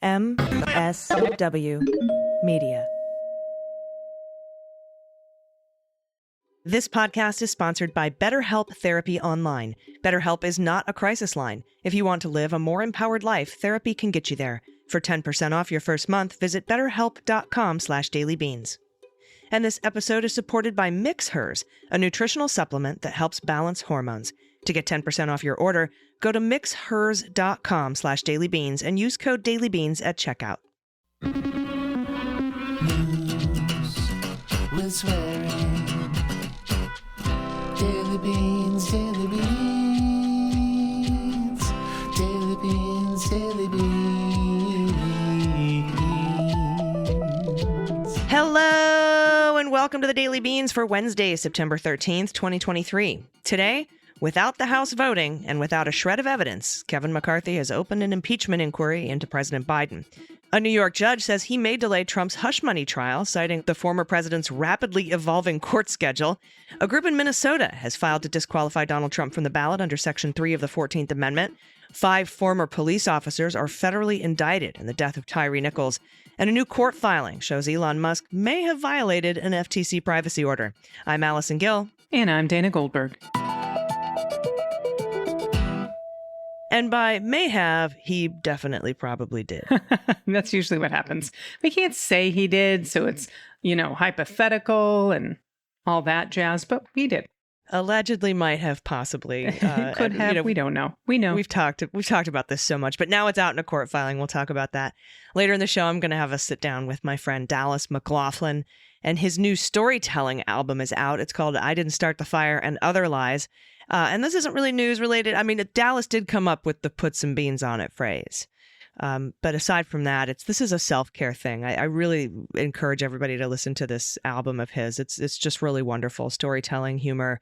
MSW Media. This podcast is sponsored by BetterHelp Therapy Online. BetterHelp is not a crisis line. If you want to live a more empowered life, therapy can get you there. For 10% off your first month, visit betterhelp.com/dailybeans. And this episode is supported by MixHers, a nutritional supplement that helps balance hormones. To get 10% off your order, go to mixhers.com/dailybeans and use code dailybeans at checkout. News with swearing. Daily beans, daily beans. Daily beans, daily beans. Hello and welcome to the Daily Beans for Wednesday, September 13th, 2023. Today, without the House voting and without a shred of evidence, Kevin McCarthy has opened an impeachment inquiry into President Biden. A New York judge says he may delay Trump's hush money trial, citing the former president's rapidly evolving court schedule. A group in Minnesota has filed to disqualify Donald Trump from the ballot under Section 3 of the 14th Amendment. 5 former police officers are federally indicted in the death of Tyre Nichols. And a new court filing shows Elon Musk may have violated an FTC privacy order. I'm Allison Gill. And I'm Dana Goldberg. And by may have, he definitely probably did. That's usually what happens. We can't say he did, so it's, hypothetical and all that jazz, but we did. Allegedly might have possibly. Could have. We don't know. We know. We've talked about this so much, but now it's out in a court filing. We'll talk about that. Later in the show, I'm going to have us sit down with my friend Dallas McLaughlin, and his new storytelling album is out. It's called I Didn't Start the Fire and Other Lies. And this isn't really news related. I mean, Dallas did come up with the put some beans on it phrase. But aside from that, this is a self-care thing. I really encourage everybody to listen to this album of his. It's just really wonderful storytelling, humor,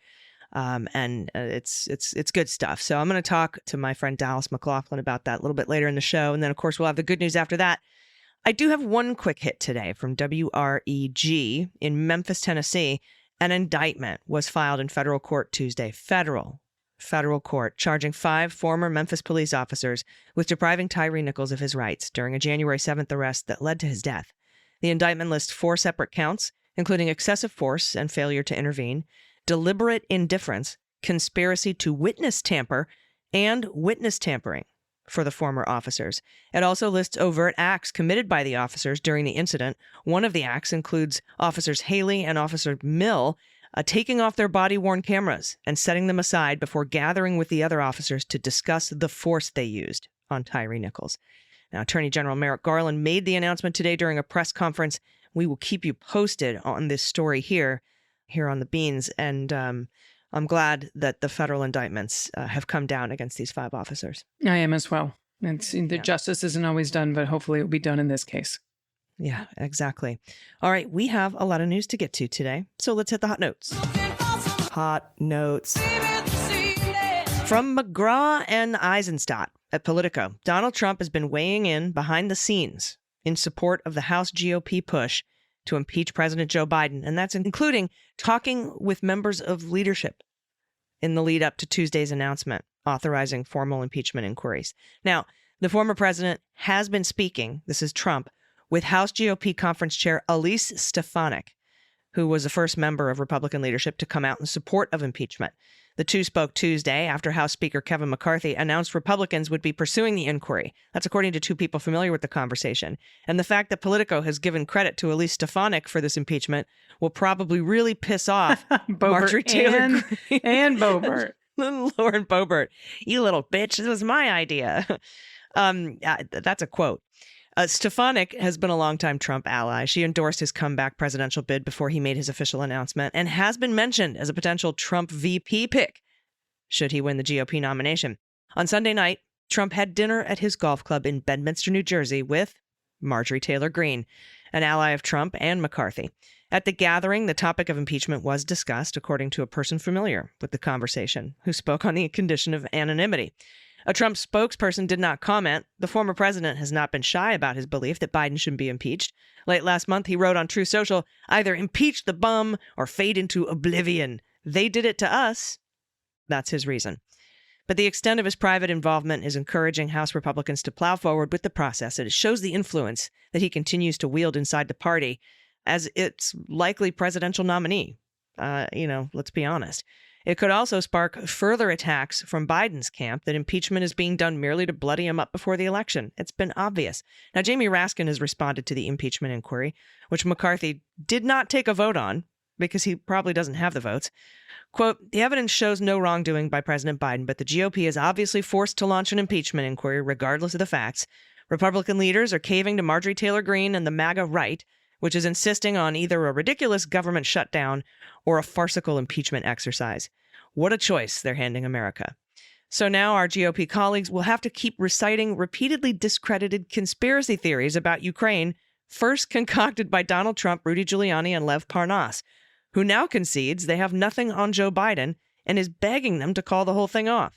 and it's good stuff. So I'm going to talk to my friend Dallas McLaughlin about that a little bit later in the show. And then, of course, we'll have the good news after that. I do have one quick hit today from WREG in Memphis, Tennessee. An indictment was filed in federal court Tuesday, federal court, charging 5 former Memphis police officers with depriving Tyre Nichols of his rights during a January 7th arrest that led to his death. The indictment lists 4 separate counts, including excessive force and failure to intervene, deliberate indifference, conspiracy to witness tamper, and witness tampering for the former officers. It also lists overt acts committed by the officers during the incident. One of the acts includes Officers Haley and Officer Mill taking off their body-worn cameras and setting them aside before gathering with the other officers to discuss the force they used on Tyre Nichols. Now, Attorney General Merrick Garland made the announcement today during a press conference. We will keep you posted on this story here on the Beans, and I'm glad that the federal indictments have come down against these 5 officers. I am as well. Justice isn't always done, but hopefully it will be done in this case. Yeah, exactly. All right, we have a lot of news to get to today, so let's hit the hot notes. Hot notes. From McGraw and Eisenstadt at Politico, Donald Trump has been weighing in behind the scenes in support of the House GOP push to impeach President Joe Biden, and that's including talking with members of leadership in the lead up to Tuesday's announcement authorizing formal impeachment inquiries. Now, the former president has been speaking, this is Trump, with House GOP Conference Chair Elise Stefanik, who was the first member of Republican leadership to come out in support of impeachment. The two spoke Tuesday after House Speaker Kevin McCarthy announced Republicans would be pursuing the inquiry. That's according to 2 people familiar with the conversation. And the fact that Politico has given credit to Elise Stefanik for this impeachment will probably really piss off Marjorie Taylor Greene and Boebert. Lauren Boebert. You little bitch, this was my idea. That's a quote. Stefanik has been a longtime Trump ally. She endorsed his comeback presidential bid before he made his official announcement and has been mentioned as a potential Trump VP pick should he win the GOP nomination. On Sunday night, Trump had dinner at his golf club in Bedminster, New Jersey with Marjorie Taylor Greene, an ally of Trump and McCarthy. At the gathering, the topic of impeachment was discussed, according to a person familiar with the conversation, who spoke on the condition of anonymity. A Trump spokesperson did not comment. The former president has not been shy about his belief that Biden should be impeached. Late last month, he wrote on Truth Social, either impeach the bum or fade into oblivion. They did it to us. That's his reason. But the extent of his private involvement is encouraging House Republicans to plow forward with the process, and it shows the influence that he continues to wield inside the party as its likely presidential nominee. Let's be honest. It could also spark further attacks from Biden's camp that impeachment is being done merely to bloody him up before the election. It's been obvious. Now, Jamie Raskin has responded to the impeachment inquiry, which McCarthy did not take a vote on because he probably doesn't have the votes. Quote, the evidence shows no wrongdoing by President Biden, but the GOP is obviously forced to launch an impeachment inquiry regardless of the facts. Republican leaders are caving to Marjorie Taylor Greene and the MAGA right, which is insisting on either a ridiculous government shutdown or a farcical impeachment exercise. What a choice they're handing America. So now our GOP colleagues will have to keep reciting repeatedly discredited conspiracy theories about Ukraine, first concocted by Donald Trump, Rudy Giuliani, and Lev Parnas, who now concedes they have nothing on Joe Biden and is begging them to call the whole thing off.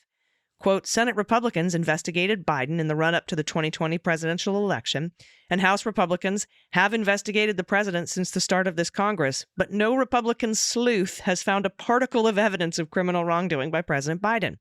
Quote, Senate Republicans investigated Biden in the run-up to the 2020 presidential election, and House Republicans have investigated the president since the start of this Congress, but no Republican sleuth has found a particle of evidence of criminal wrongdoing by President Biden.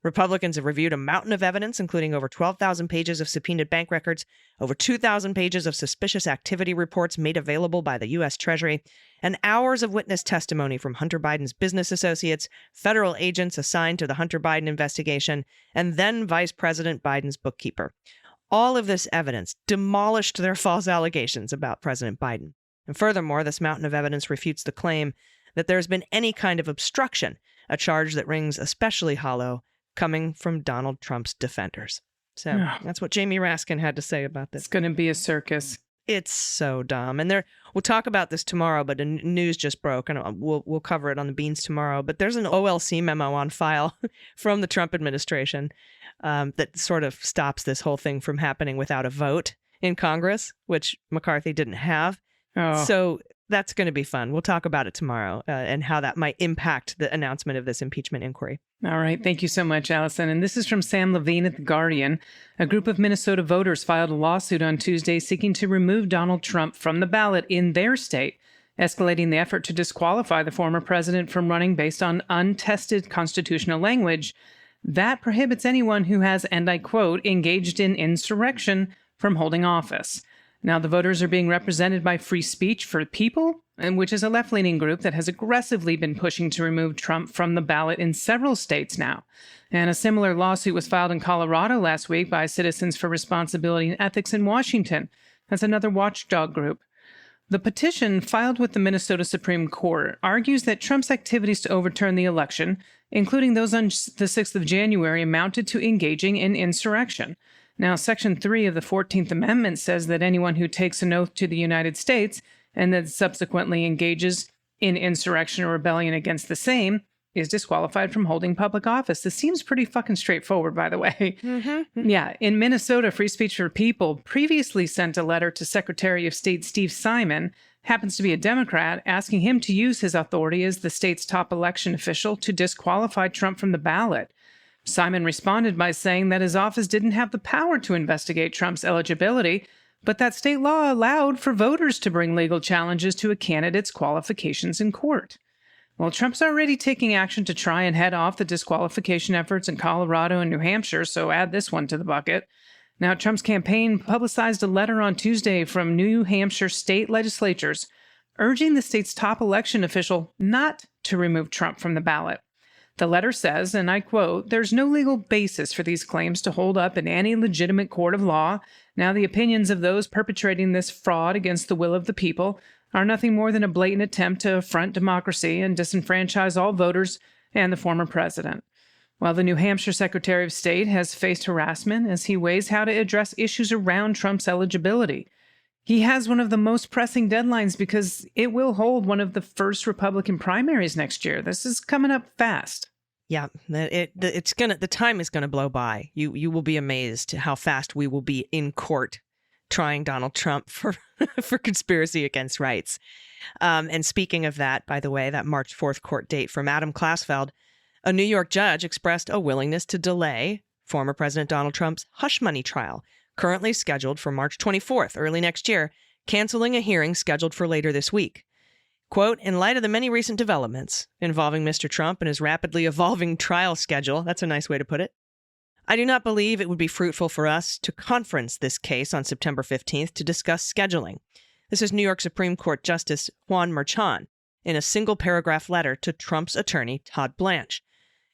Republicans have reviewed a mountain of evidence, including over 12,000 pages of subpoenaed bank records, over 2,000 pages of suspicious activity reports made available by the U.S. Treasury, and hours of witness testimony from Hunter Biden's business associates, federal agents assigned to the Hunter Biden investigation, and then Vice President Biden's bookkeeper. All of this evidence demolished their false allegations about President Biden. And furthermore, this mountain of evidence refutes the claim that there's been any kind of obstruction, a charge that rings especially hollow coming from Donald Trump's defenders. So that's what Jamie Raskin had to say about this. It's going to be a circus. It's so dumb. And we'll talk about this tomorrow, but the news just broke, and we'll cover it on the Beans tomorrow. But there's an OLC memo on file from the Trump administration that sort of stops this whole thing from happening without a vote in Congress, which McCarthy didn't have. Oh. So that's going to be fun. We'll talk about it tomorrow and how that might impact the announcement of this impeachment inquiry. All right. Thank you so much, Allison. And this is from Sam Levine at The Guardian. A group of Minnesota voters filed a lawsuit on Tuesday seeking to remove Donald Trump from the ballot in their state, escalating the effort to disqualify the former president from running based on untested constitutional language that prohibits anyone who has, and I quote, engaged in insurrection from holding office. Now, the voters are being represented by Free Speech for People, which is a left-leaning group that has aggressively been pushing to remove Trump from the ballot in several states now. And a similar lawsuit was filed in Colorado last week by Citizens for Responsibility and Ethics in Washington. That's another watchdog group. The petition filed with the Minnesota Supreme Court argues that Trump's activities to overturn the election, including those on the 6th of January, amounted to engaging in insurrection. Now, Section 3 of the 14th Amendment says that anyone who takes an oath to the United States and then subsequently engages in insurrection or rebellion against the same is disqualified from holding public office. This seems pretty fucking straightforward, by the way. Mm-hmm. Yeah. In Minnesota, Free Speech for People previously sent a letter to Secretary of State Steve Simon, happens to be a Democrat, asking him to use his authority as the state's top election official to disqualify Trump from the ballot. Simon responded by saying that his office didn't have the power to investigate Trump's eligibility, but that state law allowed for voters to bring legal challenges to a candidate's qualifications in court. Well, Trump's already taking action to try and head off the disqualification efforts in Colorado and New Hampshire, so add this one to the bucket. Now, Trump's campaign publicized a letter on Tuesday from New Hampshire state legislatures urging the state's top election official not to remove Trump from the ballot. The letter says, and I quote, "There's no legal basis for these claims to hold up in any legitimate court of law. Now, the opinions of those perpetrating this fraud against the will of the people are nothing more than a blatant attempt to affront democracy and disenfranchise all voters and the former president." While the New Hampshire Secretary of State has faced harassment as he weighs how to address issues around Trump's eligibility. He has one of the most pressing deadlines because it will hold one of the first Republican primaries next year. This is coming up fast. Yeah, the time is gonna blow by. You will be amazed how fast we will be in court trying Donald Trump for conspiracy against rights. And speaking of that, by the way, that March 4th court date from Adam Klasfeld, a New York judge expressed a willingness to delay former President Donald Trump's hush money trial, currently scheduled for March 24th, early next year, canceling a hearing scheduled for later this week. Quote, in light of the many recent developments involving Mr. Trump and his rapidly evolving trial schedule, that's a nice way to put it, I do not believe it would be fruitful for us to conference this case on September 15th to discuss scheduling. This is New York Supreme Court Justice Juan Merchan in a single paragraph letter to Trump's attorney, Todd Blanche.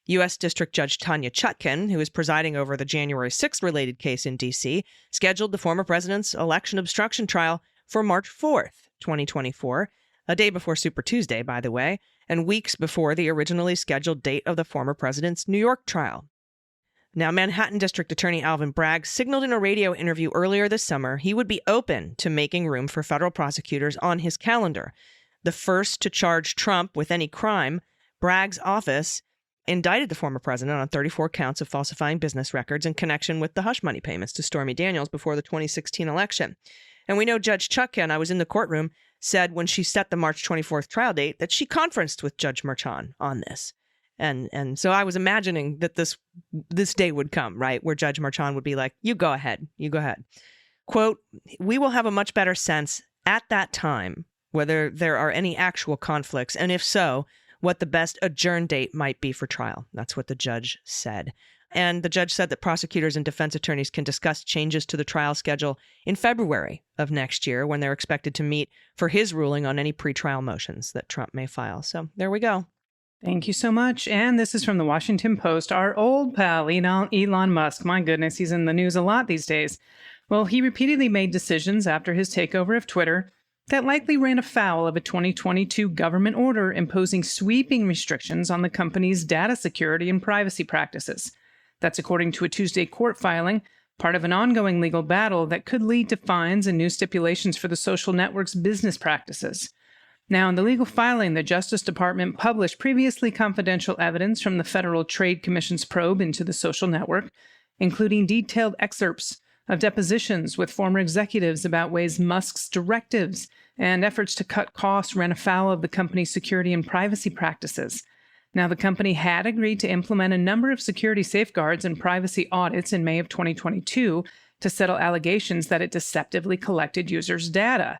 U.S. District Judge Tanya Chutkan, who is presiding over the January 6th related case in D.C., scheduled the former president's election obstruction trial for March 4th, 2024, a day before Super Tuesday, by the way, and weeks before the originally scheduled date of the former president's New York trial. Now, Manhattan District Attorney Alvin Bragg signaled in a radio interview earlier this summer he would be open to making room for federal prosecutors on his calendar. The first to charge Trump with any crime, Bragg's office indicted the former president on 34 counts of falsifying business records in connection with the hush money payments to Stormy Daniels before the 2016 election. And we know Judge Chutkan, I was in the courtroom, said when she set the March 24th trial date that she conferenced with Judge Merchan on this. And so I was imagining that this day would come, right, where Judge Merchan would be like, you go ahead. Quote, we will have a much better sense at that time whether there are any actual conflicts, and if so, what the best adjourn date might be for trial. That's what the judge said. And the judge said that prosecutors and defense attorneys can discuss changes to the trial schedule in February of next year when they're expected to meet for his ruling on any pretrial motions that Trump may file. So there we go. Thank you so much. And this is from the Washington Post, our old pal, Elon Musk. My goodness, he's in the news a lot these days. Well, he repeatedly made decisions after his takeover of Twitter that likely ran afoul of a 2022 government order imposing sweeping restrictions on the company's data security and privacy practices. That's according to a Tuesday court filing, part of an ongoing legal battle that could lead to fines and new stipulations for the social network's business practices. Now, in the legal filing, the Justice Department published previously confidential evidence from the Federal Trade Commission's probe into the social network, including detailed excerpts of depositions with former executives about ways Musk's directives and efforts to cut costs ran afoul of the company's security and privacy practices. Now, the company had agreed to implement a number of security safeguards and privacy audits in May of 2022 to settle allegations that it deceptively collected users' data.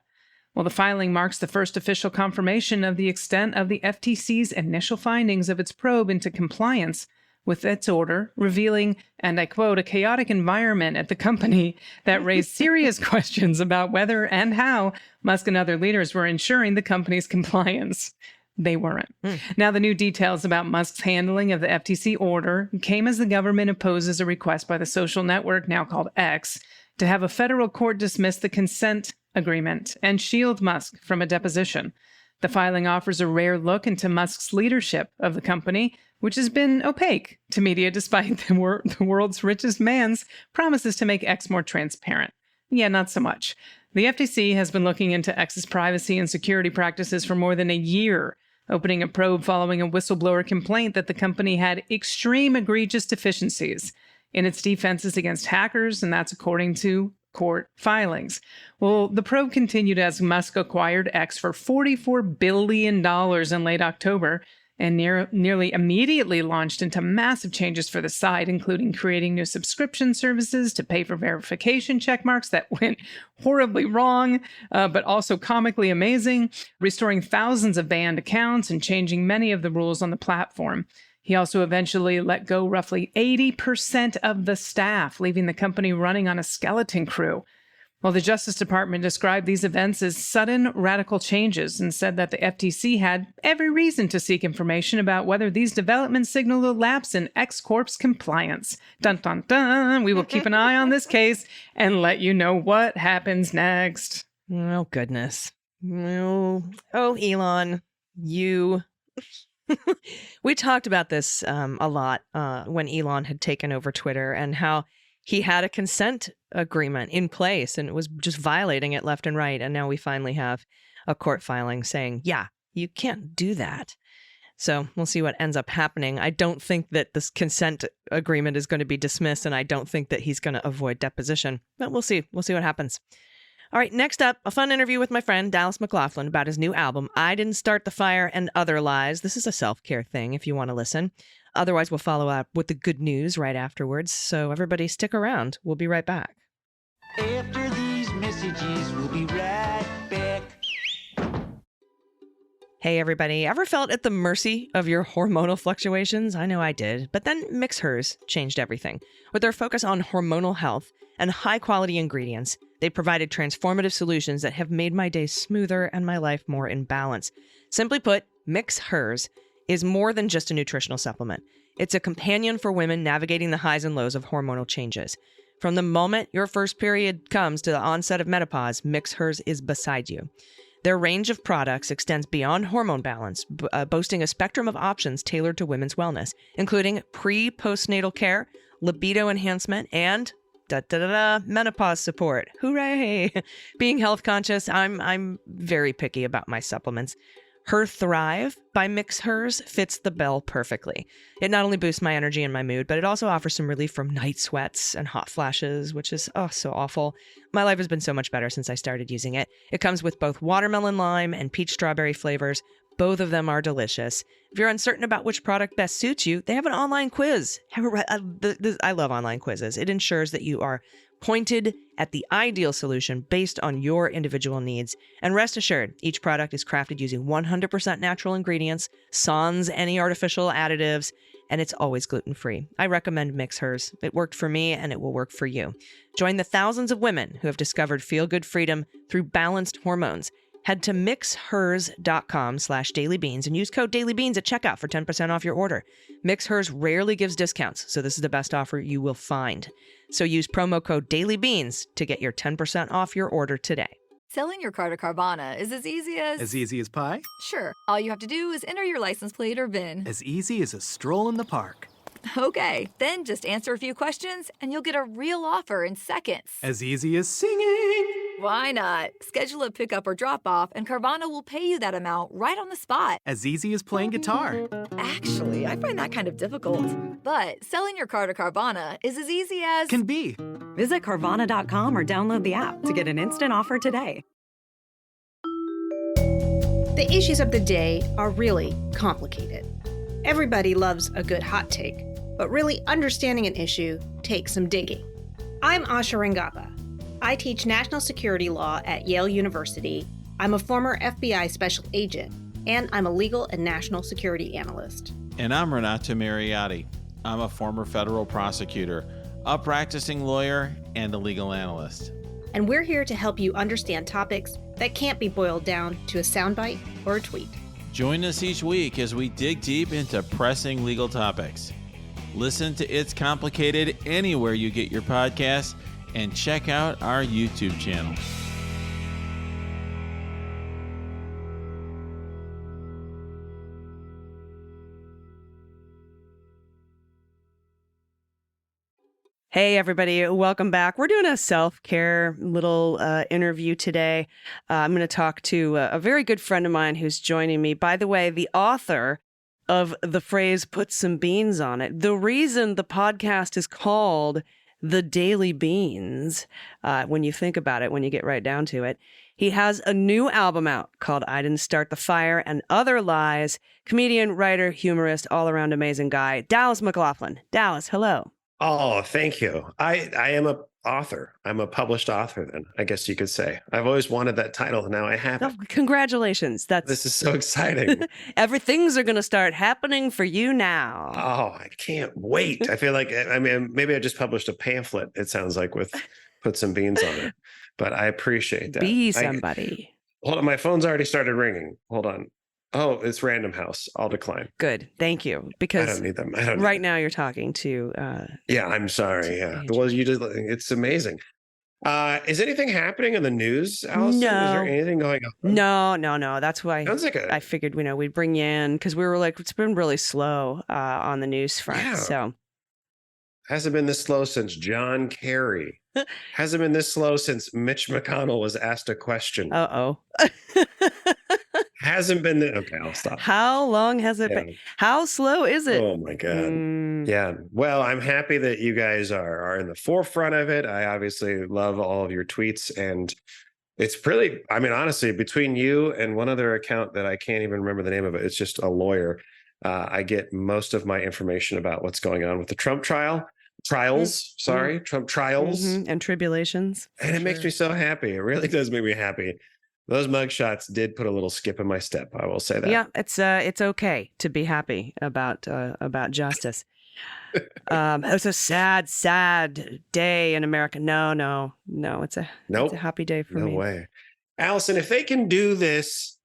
Well, the filing marks the first official confirmation of the extent of the FTC's initial findings of its probe into compliance with its order, revealing, and I quote, a chaotic environment at the company that raised serious questions about whether and how Musk and other leaders were ensuring the company's compliance. They weren't. Now, the new details about Musk's handling of the FTC order came as the government opposes a request by the social network, now called X, to have a federal court dismiss the consent agreement and shield Musk from a deposition. The filing offers a rare look into Musk's leadership of the company, which has been opaque to media despite the world's richest man's promises to make X more transparent. Yeah, not so much. The FTC has been looking into X's privacy and security practices for more than a year, opening a probe following a whistleblower complaint that the company had extreme egregious deficiencies in its defenses against hackers, and that's according to court filings. Well, the probe continued as Musk acquired X for $44 billion in late October and nearly immediately launched into massive changes for the site, including creating new subscription services to pay for verification checkmarks that went horribly wrong, but also comically amazing, restoring thousands of banned accounts and changing many of the rules on the platform. He also eventually let go roughly 80% of the staff, leaving the company running on a skeleton crew. Well, the Justice Department described these events as sudden, radical changes and said that the FTC had every reason to seek information about whether these developments signaled a lapse in X Corp's compliance. Dun, dun, dun. We will keep an eye on this case and let you know what happens next. Oh, goodness. Oh, Elon, you... We talked about this a lot when Elon had taken over Twitter and how he had a consent agreement in place and it was just violating it left and right. And now we finally have a court filing saying, yeah, you can't do that. So we'll see what ends up happening. I don't think that this consent agreement is going to be dismissed, and I don't think that he's going to avoid deposition. But we'll see. We'll see what happens. All right, next up, a fun interview with my friend Dallas McLaughlin about his new album, I Didn't Start the Fire and Other Lies. This is a self-care thing if you want to listen. Otherwise, we'll follow up with the good news right afterwards. So everybody stick around. We'll be right back. After these messages, we'll be right back. Hey, everybody. Ever felt at the mercy of your hormonal fluctuations? I know I did. But then Mix Hers changed everything. With their focus on hormonal health and high-quality ingredients, they provided transformative solutions that have made my days smoother and my life more in balance. Simply put, Mix Hers is more than just a nutritional supplement. It's a companion for women navigating the highs and lows of hormonal changes. From the moment your first period comes to the onset of menopause, Mix Hers is beside you. Their range of products extends beyond hormone balance, boasting a spectrum of options tailored to women's wellness, including pre-postnatal care, libido enhancement, and menopause support. Hooray! Being health conscious, I'm very picky about my supplements. Her Thrive by Mix Hers fits the bill perfectly. It not only boosts my energy and my mood, but it also offers some relief from night sweats and hot flashes, which is, so awful. My life has been so much better since I started using it. It comes with both watermelon lime and peach strawberry flavors. Both of them are delicious. If you're uncertain about which product best suits you, they have an online quiz. I love online quizzes. It ensures that you are pointed at the ideal solution based on your individual needs. And rest assured, each product is crafted using 100% natural ingredients, sans any artificial additives, and it's always gluten-free. I recommend Mix Hers. It worked for me, and it will work for you. Join the thousands of women who have discovered feel-good freedom through balanced hormones. Head to mixhers.com/dailybeans and use code dailybeans at checkout for 10% off your order. Mix Hers rarely gives discounts, so this is the best offer you will find. So use promo code dailybeans to get your 10% off your order today. Selling your car to Carvana is as easy as... As easy as pie? Sure. All you have to do is enter your license plate or VIN. As easy as a stroll in the park. Okay, then just answer a few questions and you'll get a real offer in seconds. As easy as singing. Why not? Schedule a pickup or drop off and Carvana will pay you that amount right on the spot. As easy as playing guitar. Actually, I find that kind of difficult. But selling your car to Carvana is as easy as... Can be. Visit Carvana.com or download the app to get an instant offer today. The issues of the day are really complicated. Everybody loves a good hot take, but really understanding an issue takes some digging. I'm Asha Rangappa. I teach national security law at Yale University. I'm a former FBI special agent, and I'm a legal and national security analyst. And I'm Renato Mariotti. I'm a former federal prosecutor, a practicing lawyer, and a legal analyst. And we're here to help you understand topics that can't be boiled down to a soundbite or a tweet. Join us each week as we dig deep into pressing legal topics. Listen to It's Complicated anywhere you get your podcasts, and check out our YouTube channel. Hey, everybody. Welcome back. We're doing a self-care little interview today. I'm going to talk to a very good friend of mine who's joining me. By the way, the author of the phrase, put some beans on it. The reason the podcast is called The Daily Beans, when you think about it, when you get right down to it, he has a new album out called I Didn't Start the Fire and Other Lies. Comedian, writer, humorist, all-around amazing guy, Dallas McLaughlin. Dallas, hello. Oh, thank you. I am a author. I'm a published author then, I guess you could say. I've always wanted that title, and now I have it. Oh, congratulations. This is so exciting. Everything's are going to start happening for you now. Oh, I can't wait. I feel like, I mean, maybe I just published a pamphlet, it sounds like, with put some beans on it. But I appreciate that. Be somebody. Hold on, my phone's already started ringing. Hold on. Oh, it's Random House. I'll decline. Good. Thank you. Because I don't need them. Right now you're talking to... yeah, I'm sorry. Yeah. Well, you did. It's amazing. Is anything happening in the news, Allison? No. Is there anything going on? No. That's why Sounds like I figured, we'd bring you in because we were like, it's been really slow on the news front. Yeah. So Hasn't been this slow since John Kerry. Hasn't been this slow since Mitch McConnell was asked a question. Uh-oh. Hasn't been. Okay, I'll stop. How long has it been? How slow is it? Oh, my God. Yeah. Well, I'm happy that you guys are in the forefront of it. I obviously love all of your tweets. And it's really, I mean, honestly, between you and one other account that I can't even remember the name of it, it's just a lawyer. I get most of my information about what's going on with the Trump trials, Trump trials. And tribulations. And it makes me so happy. It really does make me happy. those mugshots did put a little skip in my step. I will say that. Yeah, it's okay to be happy about justice. It was a sad day in America. No. It's a happy day for me. No way. Allison, if they can do this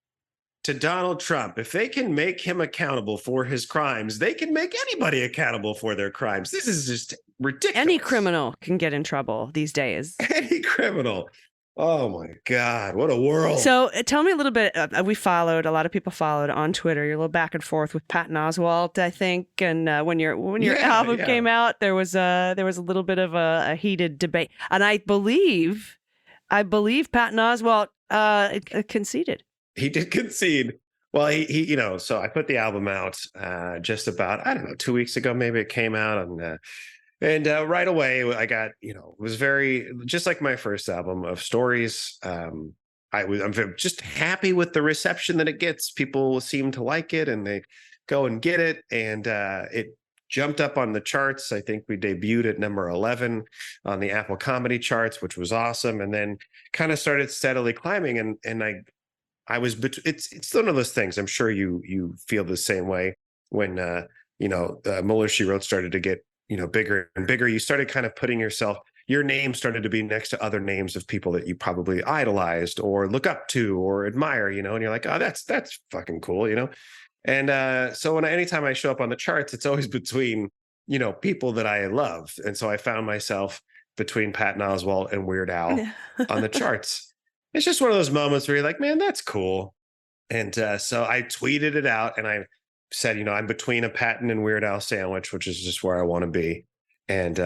to Donald Trump, if they can make him accountable for his crimes, they can make anybody accountable for their crimes. This is just ridiculous. Any criminal can get in trouble these days. Any criminal. Oh my God, what a world. So tell me a little bit. A lot of people followed on Twitter. You're a little back and forth with Patton Oswalt, I think. And when your album came out, there was a little bit of a heated debate. And I believe Patton Oswalt conceded. He did concede. Well, he so I put the album out just about, 2 weeks ago, maybe it came out. And right away, I got, it was very, just like my first album of stories. I'm just happy with the reception that it gets. People seem to like it and they go and get it. And it jumped up on the charts. I think we debuted at number 11 on the Apple comedy charts, which was awesome. And then kind of started steadily climbing. And I was, it's one of those things. I'm sure you feel the same way when, Mueller, She Wrote started to get, bigger and bigger. You started kind of putting your name started to be next to other names of people that you probably idolized or look up to or admire, and you're like, oh, that's fucking cool, And so anytime I show up on the charts, it's always between, people that I love. And so I found myself between Patton Oswalt and Weird Al on the charts. It's just one of those moments where you're like, man, that's cool. And so I tweeted it out and I said, I'm between a Patton and Weird Al sandwich, which is just where I want to be. And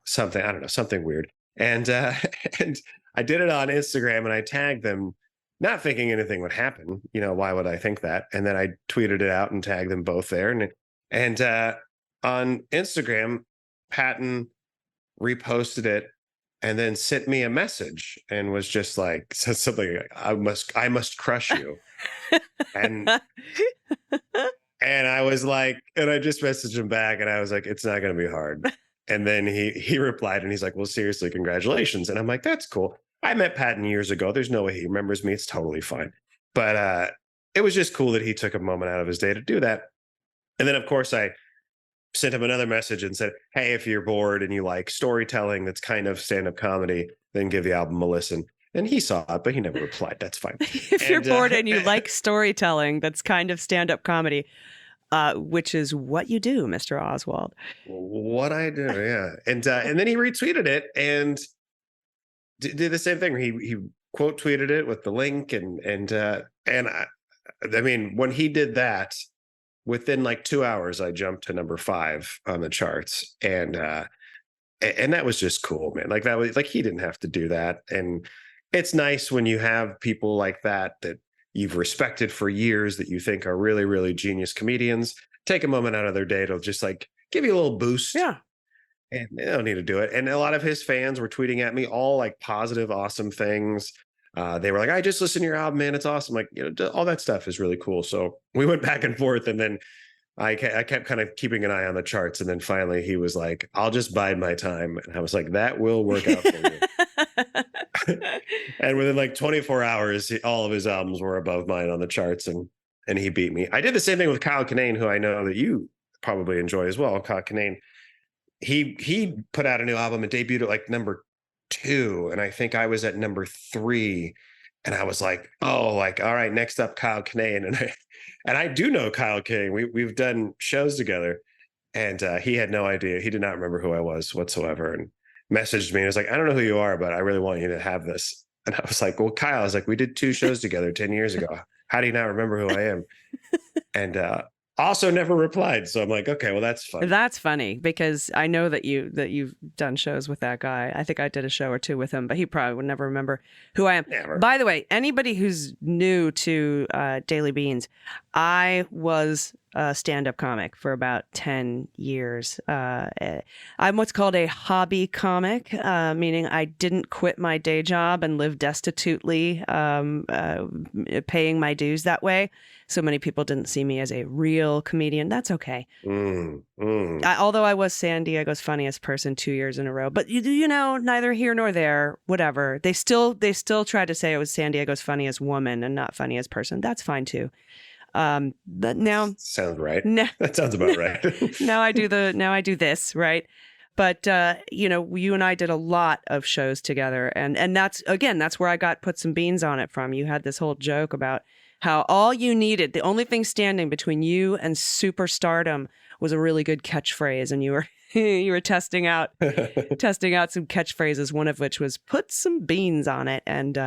something weird. And and I did it on Instagram and I tagged them, not thinking anything would happen. Why would I think that? And then I tweeted it out and tagged them both there. And on Instagram, Patton reposted it and then sent me a message and was just like, said something like, I must crush you. And I was like, and I just messaged him back and I was like, it's not going to be hard. And then he replied and he's like, well, seriously, congratulations. And I'm like, that's cool. I met Patton years ago. There's no way he remembers me. It's totally fine. But it was just cool that he took a moment out of his day to do that. And then, of course, I sent him another message and said, hey, if you're bored and you like storytelling that's kind of stand-up comedy, then give the album a listen. And he saw it, but he never replied. That's fine. If you're bored and you like storytelling that's kind of stand-up comedy, which is what you do, Mr. Oswald. What I do, yeah. And then he retweeted it and did the same thing. He quote tweeted it with the link and I mean, when he did that, within like 2 hours, I jumped to number 5 on the charts, and that was just cool, man. Like that was like he didn't have to do that, and it's nice when you have people like that you've respected for years that you think are really, really genius comedians take a moment out of their day to just like give you a little boost. Yeah. And they don't need to do it. And a lot of his fans were tweeting at me all like positive, awesome things. They were like, I just listened to your album, man. It's awesome. Like, all that stuff is really cool. So we went back and forth, and then I kept kind of keeping an eye on the charts. And then finally he was like, I'll just bide my time. And I was like, that will work out for you. And within like 24 hours, all of his albums were above mine on the charts, and he beat me. I did the same thing with Kyle Kinane, who I know that you probably enjoy as well. Kyle Kinane, he put out a new album and debuted at like number 2, and I think I was at number 3, and I was like, oh, like, all right, next up, Kyle Kinane. And I do know Kyle Kinane. We've done shows together, and he had no idea. He did not remember who I was whatsoever, and messaged me and was like, I don't know who you are, but I really want you to have this. And I was like, well, Kyle, I was like, we did 2 shows together 10 years ago. How do you not remember who I am? And also never replied. So I'm like, okay, well, that's fun. That's funny because I know that you've done shows with that guy. I think I did a show or 2 with him, but he probably would never remember who I am. Never. By the way, anybody who's new to Daily Beans, I was a stand-up comic for about 10 years. I'm what's called a hobby comic, meaning I didn't quit my day job and live destitutely, paying my dues that way. So many people didn't see me as a real comedian. That's okay. Although I was San Diego's funniest person 2 years in a row, but you know, neither here nor there. Whatever. They still tried to say I was San Diego's funniest woman and not funniest person. That's fine too. But now sounds right. That sounds about right. now I do this, right? But you know, you and I did a lot of shows together, and that's where I put some beans on it from. You had this whole joke about how all you needed, the only thing standing between you and superstardom was a really good catchphrase, and you were testing out some catchphrases, one of which was put some beans on it. And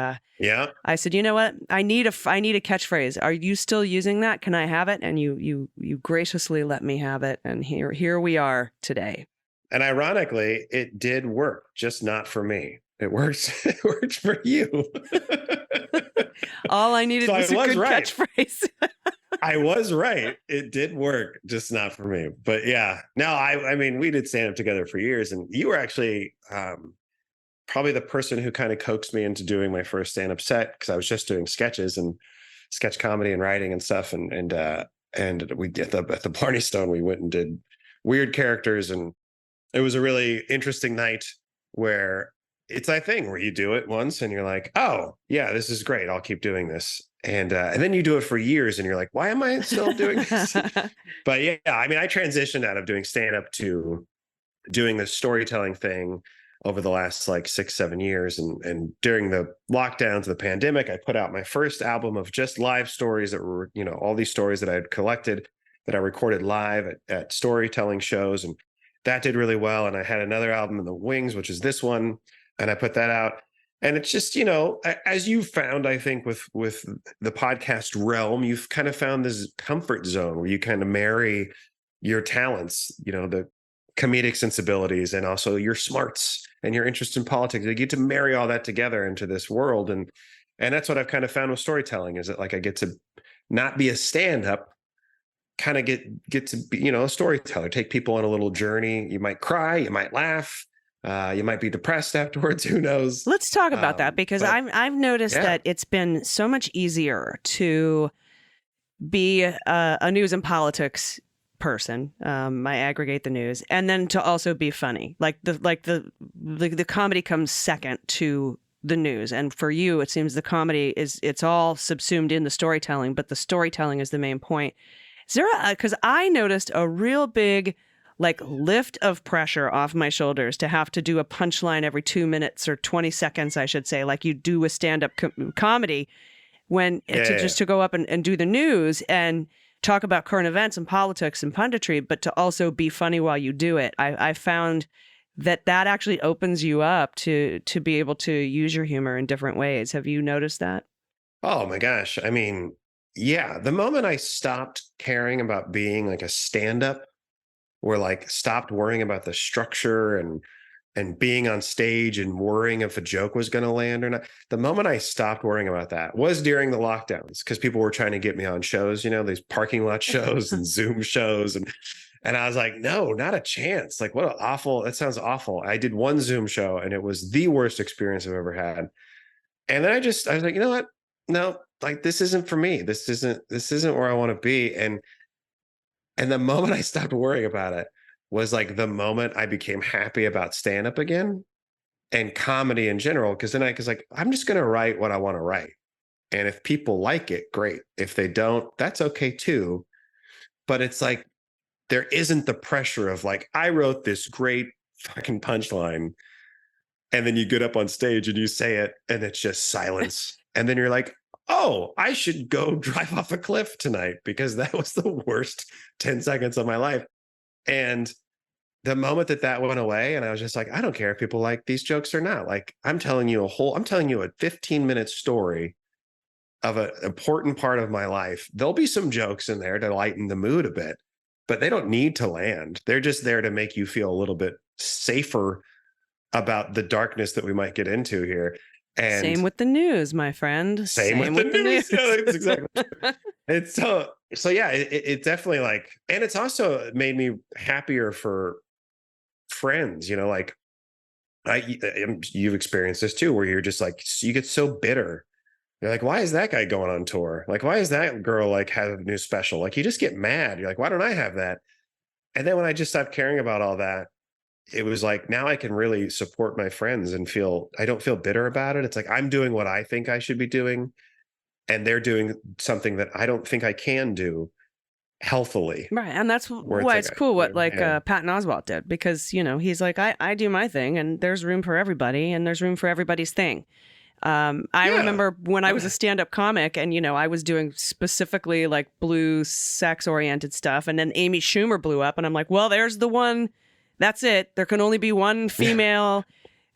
yeah, I said, you know what? I need a catchphrase. Are you still using that? Can I have it? And you graciously let me have it. And here we are today. And ironically, it did work, just not for me. It worked for you. All I needed was a good right. catchphrase. I was right. It did work, just not for me. But yeah, no, I mean, we did stand up together for years, and you were actually probably the person who kind of coaxed me into doing my first stand up set, because I was just doing sketches and sketch comedy and writing and stuff. And we did at the Blarney Stone, we went and did weird characters, and it was a really interesting night where it's that thing where you do it once and you're like, oh yeah, this is great. I'll keep doing this. And then you do it for years and you're like, why am I still doing this? But yeah, I mean, I transitioned out of doing stand-up to doing the storytelling thing over the last like 6-7 years. And during the lockdowns of the pandemic, I put out my first album of just live stories that were, you know, all these stories that I had collected that I recorded live at storytelling shows. And that did really well. And I had another album in the wings, which is this one. And I put that out. And it's just, you know, as you've found, I think with the podcast realm, you've kind of found this comfort zone where you kind of marry your talents, you know, the comedic sensibilities and also your smarts and your interest in politics. You get to marry all that together into this world. And that's what I've kind of found with storytelling, is that like I get to not be a stand-up, kind of get to be, you know, a storyteller, take people on a little journey. You might cry, you might laugh. You might be depressed afterwards. Who knows? Let's talk about that, because I've noticed that it's been so much easier to be a news and politics person. I aggregate the news, and then to also be funny. Like the comedy comes second to the news, and for you, it seems the comedy it's all subsumed in the storytelling, but the storytelling is the main point. Is there because I noticed a real big like lift of pressure off my shoulders to have to do a punchline every 2 minutes or 20 seconds, I should say, like you do with stand-up comedy, to go up and do the news and talk about current events and politics and punditry, but to also be funny while you do it. I found that actually opens you up to be able to use your humor in different ways. Have you noticed that? Oh my gosh. I mean, yeah, the moment I stopped caring about being like a stand-up, or like stopped worrying about the structure and being on stage and worrying if a joke was going to land or not. The moment I stopped worrying about that was during the lockdowns, because people were trying to get me on shows, you know, these parking lot shows and Zoom shows. And I was like, no, not a chance. Like, that sounds awful. I did one Zoom show and it was the worst experience I've ever had. And then I was like, you know what? No, like this isn't for me. This isn't where I want to be. And the moment I stopped worrying about it was like the moment I became happy about stand-up again and comedy in general. Because then I was like, I'm just going to write what I want to write. And if people like it, great. If they don't, that's okay too. But it's like, there isn't the pressure of like, I wrote this great fucking punchline. And then you get up on stage and you say it and it's just silence. And then you're like, oh, I should go drive off a cliff tonight because that was the worst 10 seconds of my life. And the moment that went away, and I was just like, I don't care if people like these jokes or not. Like, I'm telling you a 15-minute story of an important part of my life. There'll be some jokes in there to lighten the mood a bit, but they don't need to land. They're just there to make you feel a little bit safer about the darkness that we might get into here. And same with the news, my friend. Same with the news. Yeah, that's exactly. It's so, So yeah, it definitely like, and it's also made me happier for friends, like you've experienced this too, where you're just like, you get so bitter. You're like, why is that guy going on tour? Like, why is that girl like have a new special? Like, you just get mad. You're like, why don't I have that? And then when I just stopped caring about all that, it was like, now I can really support my friends and I don't feel bitter about it. It's like, I'm doing what I think I should be doing, and they're doing something that I don't think I can do healthily. Right. And that's Where why it's it's like, cool what yeah. Patton Oswalt did, because, he's like, I do my thing and there's room for everybody and there's room for everybody's thing. I Yeah. remember when I was a stand-up comic and, I was doing specifically like blue sex-oriented stuff. And then Amy Schumer blew up and I'm like, well, there's the one. That's it. There can only be one female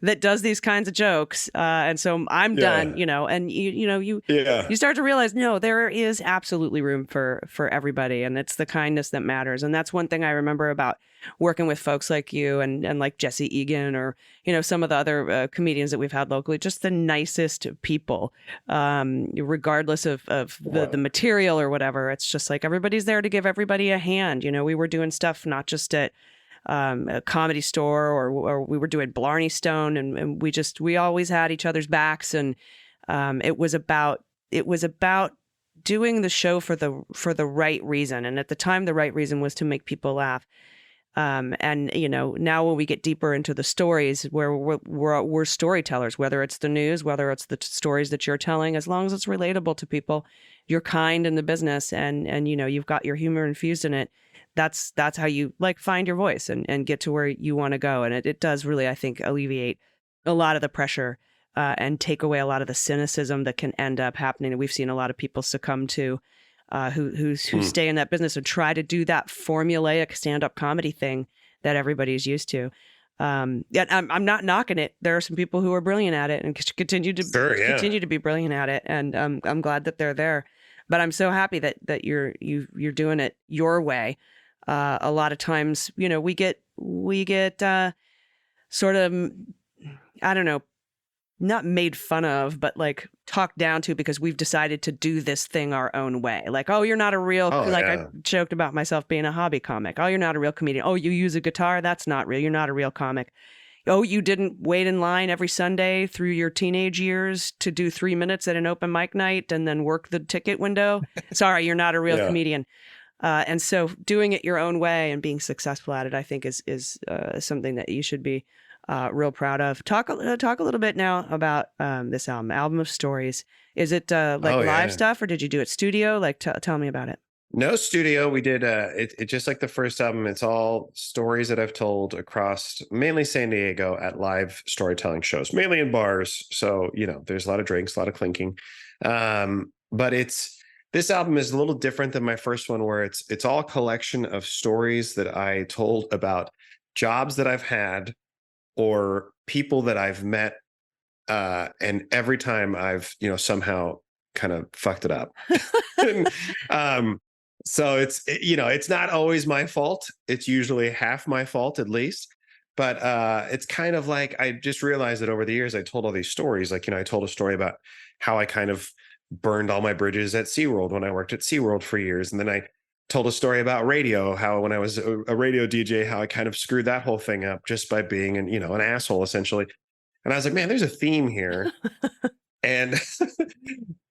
that does these kinds of jokes. And so I'm done, and you start to realize, no, there is absolutely room for everybody. And it's the kindness that matters. And that's one thing I remember about working with folks like you and like Jesse Egan or, some of the other comedians that we've had locally, just the nicest people, regardless of the material or whatever. It's just like everybody's there to give everybody a hand. We were doing stuff not just at a comedy store or we were doing Blarney Stone and we always had each other's backs. And it was about doing the show for the right reason. And at the time, the right reason was to make people laugh. And now when we get deeper into the stories where we're storytellers, whether it's the news, whether it's the stories that you're telling, as long as it's relatable to people, you're kind in the business and you've got your humor infused in it. That's how you like find your voice and get to where you want to go. And it does really, I think, alleviate a lot of the pressure and take away a lot of the cynicism that can end up happening. And we've seen a lot of people succumb to who stay in that business and try to do that formulaic stand-up comedy thing that everybody's used to. I'm not knocking it. There are some people who are brilliant at it and continue to be brilliant at it. And I'm glad that they're there. But I'm so happy that you're doing it your way. A lot of times, we get sort of, I don't know, not made fun of, but like talked down to because we've decided to do this thing our own way. Like, oh, you're not a real, I joked about myself being a hobby comic. Oh, you're not a real comedian. Oh, you use a guitar. That's not real. You're not a real comic. Oh, you didn't wait in line every Sunday through your teenage years to do 3 minutes at an open mic night and then work the ticket window. Sorry, you're not a real comedian. And so doing it your own way and being successful at it, I think is something that you should be real proud of. Talk a little bit now about this album of stories. Is it live stuff or did you do it studio? Like, tell me about it. No studio. We did it just like the first album. It's all stories that I've told across mainly San Diego at live storytelling shows, mainly in bars. So, there's a lot of drinks, a lot of clinking. But this album is a little different than my first one, where it's all a collection of stories that I told about jobs that I've had or people that I've met. And every time I've, somehow kind of fucked it up. So it's not always my fault. It's usually half my fault at least. But it's kind of like, I just realized that over the years, I told all these stories. Like, I told a story about how I kind of burned all my bridges at SeaWorld when I worked at SeaWorld for years. And then I told a story about radio, how when I was a radio DJ, how I kind of screwed that whole thing up just by being an asshole, essentially. And I was like, man, there's a theme here. and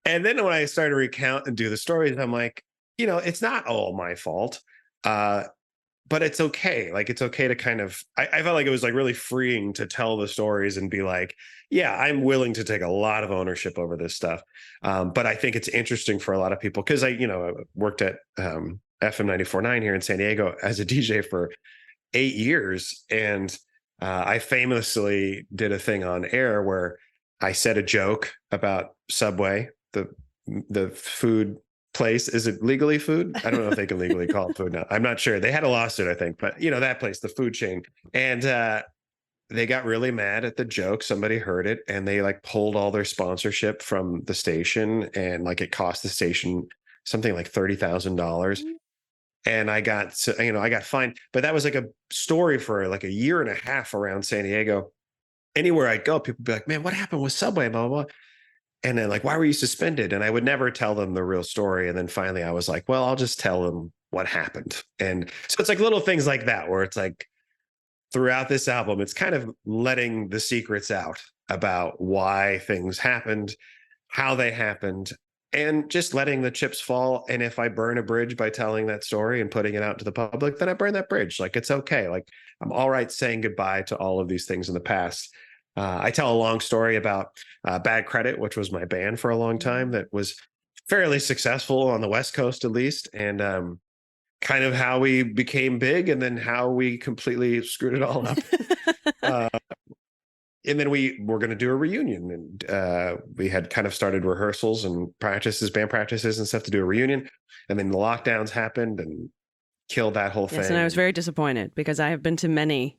and then when I started to recount and do the stories, I'm like, it's not all my fault. But it's okay. Like, it's okay to kind of, I felt like it was like really freeing to tell the stories and be like, yeah, I'm willing to take a lot of ownership over this stuff. But I think it's interesting for a lot of people because I worked at FM 94.9 here in San Diego as a DJ for 8 years. And I famously did a thing on air where I said a joke about Subway, the food place. Is it legally food? I don't know if they can legally call it food now. I'm not sure. They had a lawsuit, I think, but that place, the food chain. And they got really mad at the joke. Somebody heard it and they like pulled all their sponsorship from the station. And like it cost the station something like $30,000. And I got fined. But that was like a story for like a year and a half around San Diego. Anywhere I'd go, people would be like, man, what happened with Subway? Blah, blah, blah. And then like, why were you suspended? And I would never tell them the real story. And then finally I was like, well, I'll just tell them what happened. And so it's like little things like that, where it's like throughout this album, it's kind of letting the secrets out about why things happened, how they happened, and just letting the chips fall. And if I burn a bridge by telling that story and putting it out to the public, then I burn that bridge. Like, it's okay. Like, I'm all right saying goodbye to all of these things in the past. I tell a long story about Bad Credit, which was my band for a long time that was fairly successful on the West Coast, at least. And kind of how we became big and then how we completely screwed it all up. And then we were going to do a reunion, and we had kind of started rehearsals and practices, band practices and stuff to do a reunion. And then the lockdowns happened and killed that whole thing. Yes, and I was very disappointed because I have been to many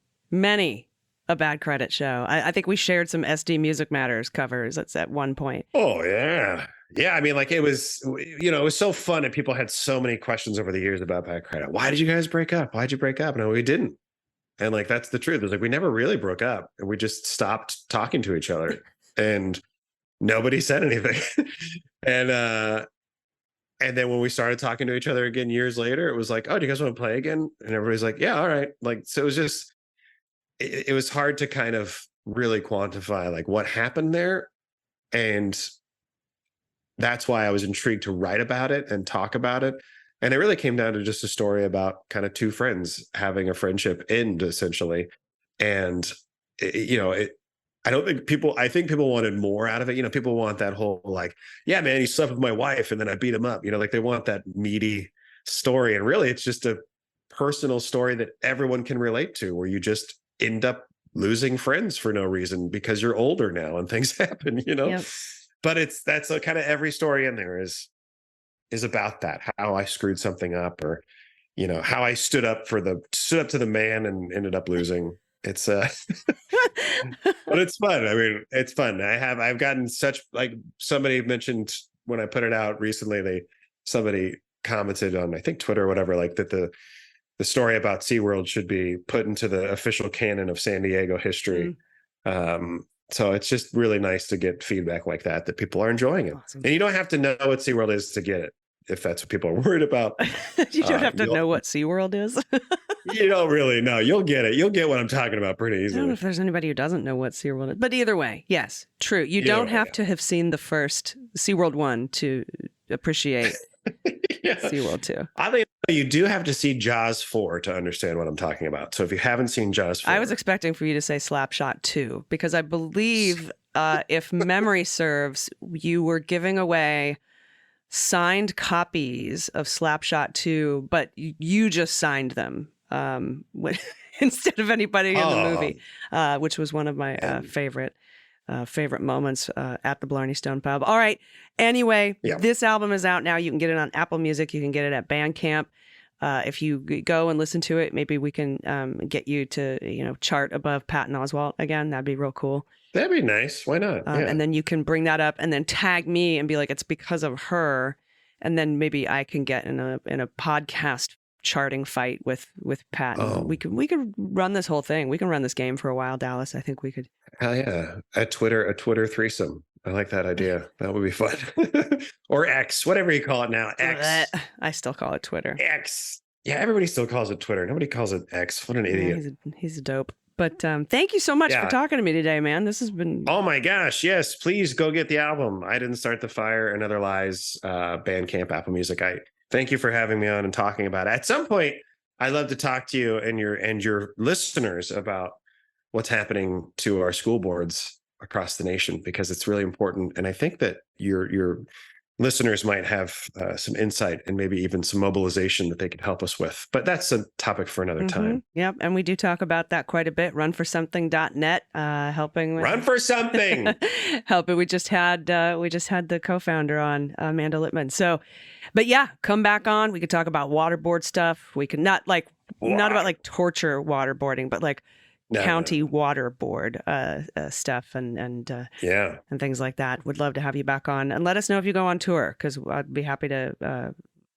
a Bad Credit show. I think we shared some SD Music Matters covers at one point. Oh, yeah. Yeah. I mean, like, it was, you know, it was so fun. And people had so many questions over the years about Bad Credit. Why did you guys break up? Why'd you break up? No, we didn't. And like, that's the truth. It's like, we never really broke up, and we just stopped talking to each other and nobody said anything. And then when we started talking to each other again years later, it was like, oh, do you guys want to play again? And everybody's like, yeah, all right. Like, so it was just, it was hard to kind of really quantify like what happened there. And that's why I was intrigued to write about it and talk about it. And it really came down to just a story about kind of two friends having a friendship end, essentially. And, I think people wanted more out of it. You know, people want that whole like, yeah, man, he slept with my wife and then I beat him up. You know, like they want that meaty story. And really, it's just a personal story that everyone can relate to, where you just end up losing friends for no reason because you're older now and things happen, you know? Yep. But that's a kind of every story in there is about that, how I screwed something up, or, you know, how I stood up to the man and ended up losing. It's but it's fun. I mean, it's fun. I've gotten such, like, somebody mentioned when I put it out recently, somebody commented on, I think, Twitter or whatever, like that the story about SeaWorld should be put into the official canon of San Diego history. So it's just really nice to get feedback like that people are enjoying it. Awesome. And you don't have to know what SeaWorld is to get it, if that's what people are worried about. You don't have to know what SeaWorld is. You don't really know. You'll get it. You'll get what I'm talking about pretty easily. I don't know if there's anybody who doesn't know what SeaWorld is. But either way, yes, true. You don't have to have seen the first SeaWorld 1 to appreciate SeaWorld 2. I think you do have to see Jaws 4 to understand what I'm talking about. So if you haven't seen Jaws 4... I was expecting for you to say Slapshot 2, because I believe, if memory serves, you were giving away signed copies of Slapshot 2, but you just signed them instead of anybody in the movie, which was one of my favorite moments at the Blarney Stone Pub. All right. Anyway, This album is out now. You can get it on Apple Music. You can get it at Bandcamp. If you go and listen to it, maybe we can get you to, chart above Patton Oswalt again. That'd be real cool. That'd be nice. Why not? And then you can bring that up and then tag me and be like, it's because of her. And then maybe I can get in a podcast charting fight with Patton. Oh. We could run this whole thing. We can run this game for a while, Dallas. I think we could. Hell yeah. A Twitter threesome. I like that idea. That would be fun. Or X, whatever you call it now. X. I still call it Twitter. X. Yeah, everybody still calls it Twitter. Nobody calls it X. What an idiot. Yeah, he's dope. But thank you so much for talking to me today, man. This has been... Oh my gosh, yes. Please go get the album. I Didn't Start the Fire and Other Lies, Bandcamp, Apple Music. I thank you for having me on and talking about it. At some point, I'd love to talk to you and your listeners about what's happening to our school boards across the nation, because it's really important. And I think that your listeners might have some insight and maybe even some mobilization that they could help us with. But that's a topic for another time. Yep. And we do talk about that quite a bit. Runforsomething.net, helping with... Run for something. Helping. We just had the co-founder on, Amanda Littman. So, but yeah, come back on. We could talk about waterboard stuff. We could not about like torture waterboarding, but like county water board stuff and things like that. Would love to have you back on, and let us know if you go on tour, because I'd be happy to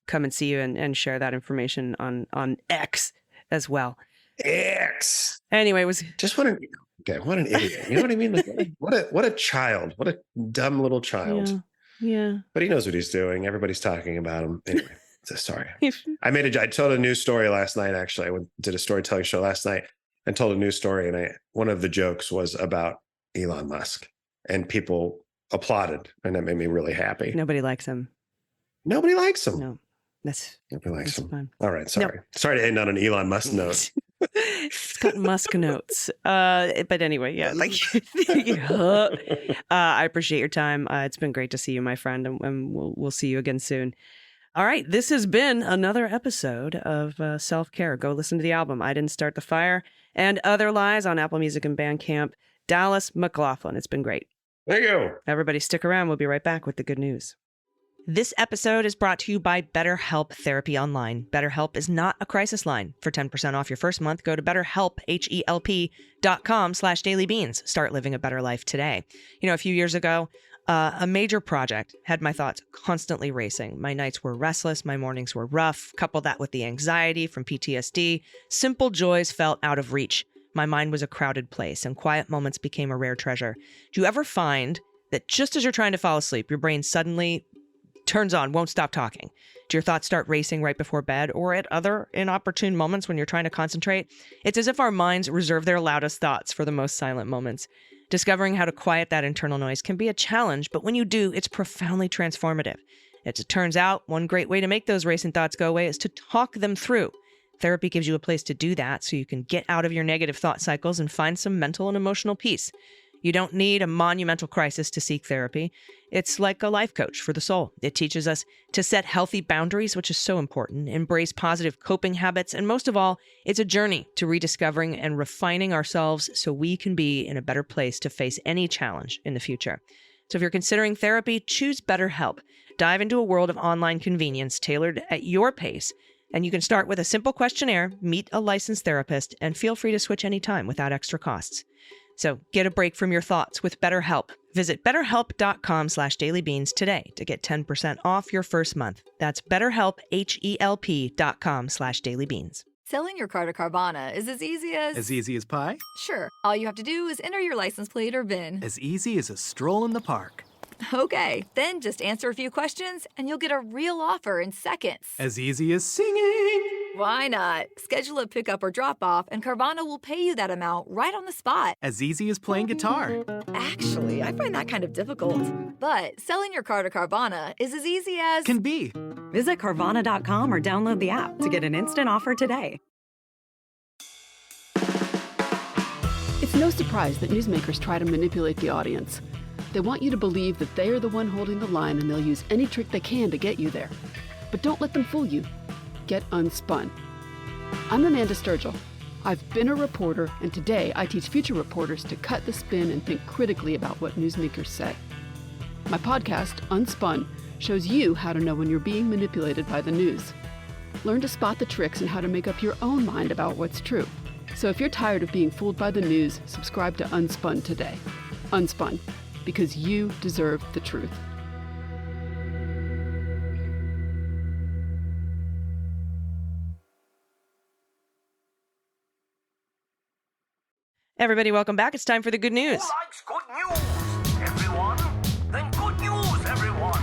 come and see you and share that information on X as well. X. Anyway, it was just want to guy. What an idiot. You know what I mean? Like, what a child. What a dumb little child. Yeah. But he knows what he's doing. Everybody's talking about him. Anyway, so sorry. I told a news story last night, actually. I did a storytelling show last night and told a news story. And one of the jokes was about Elon Musk. And people applauded. And that made me really happy. Nobody likes him. Nobody likes him. No. Nobody likes him. Fine. All right, sorry. No. Sorry to end on an Elon Musk note. It's got Musk notes. But anyway, yeah. Like, I appreciate your time. It's been great to see you, my friend, and we'll see you again soon. All right, this has been another episode of Self-Care. Go listen to the album I Didn't Start the Fire and Other Lies on Apple Music and Bandcamp. Dallas McLaughlin. It's been great. Thank you. Everybody stick around. We'll be right back with the good news. This episode is brought to you by BetterHelp Therapy Online. BetterHelp is not a crisis line. For 10% off your first month, go to BetterHelp, HELP.com/dailybeans. Start living a better life today. You know, a few years ago, a major project had my thoughts constantly racing. My nights were restless. My mornings were rough. Couple that with the anxiety from PTSD. Simple joys felt out of reach. My mind was a crowded place, and quiet moments became a rare treasure. Do you ever find that just as you're trying to fall asleep, your brain suddenly turns on, won't stop talking? Do your thoughts start racing right before bed or at other inopportune moments when you're trying to concentrate? It's as if our minds reserve their loudest thoughts for the most silent moments. Discovering how to quiet that internal noise can be a challenge, but when you do, it's profoundly transformative. As it turns out, one great way to make those racing thoughts go away is to talk them through. Therapy gives you a place to do that so you can get out of your negative thought cycles and find some mental and emotional peace. You don't need a monumental crisis to seek therapy. It's like a life coach for the soul. It teaches us to set healthy boundaries, which is so important, embrace positive coping habits, and most of all, it's a journey to rediscovering and refining ourselves so we can be in a better place to face any challenge in the future. So if you're considering therapy, choose BetterHelp. Dive into a world of online convenience tailored at your pace, and you can start with a simple questionnaire, meet a licensed therapist, and feel free to switch anytime without extra costs. So get a break from your thoughts with BetterHelp. Visit BetterHelp.com/dailybeans today to get 10% off your first month. That's BetterHelp, HELP.com/dailybeans. Selling your car to Carvana is as easy as... As easy as pie? Sure. All you have to do is enter your license plate or VIN. As easy as a stroll in the park. Okay, then just answer a few questions and you'll get a real offer in seconds. As easy as singing. Why not? Schedule a pickup or drop off and Carvana will pay you that amount right on the spot. As easy as playing guitar. Actually, I find that kind of difficult. But selling your car to Carvana is as easy as... Can be. Visit Carvana.com or download the app to get an instant offer today. It's no surprise that newsmakers try to manipulate the audience. They want you to believe that they are the one holding the line and they'll use any trick they can to get you there. But don't let them fool you. Get unspun. I'm Amanda Sturgill. I've been a reporter, and today I teach future reporters to cut the spin and think critically about what newsmakers say. My podcast, Unspun, shows you how to know when you're being manipulated by the news. Learn to spot the tricks and how to make up your own mind about what's true. So if you're tired of being fooled by the news, subscribe to Unspun today. Unspun, because you deserve the truth. Everybody, welcome back. It's time for the good news. Who likes good news, everyone? Then good news, everyone.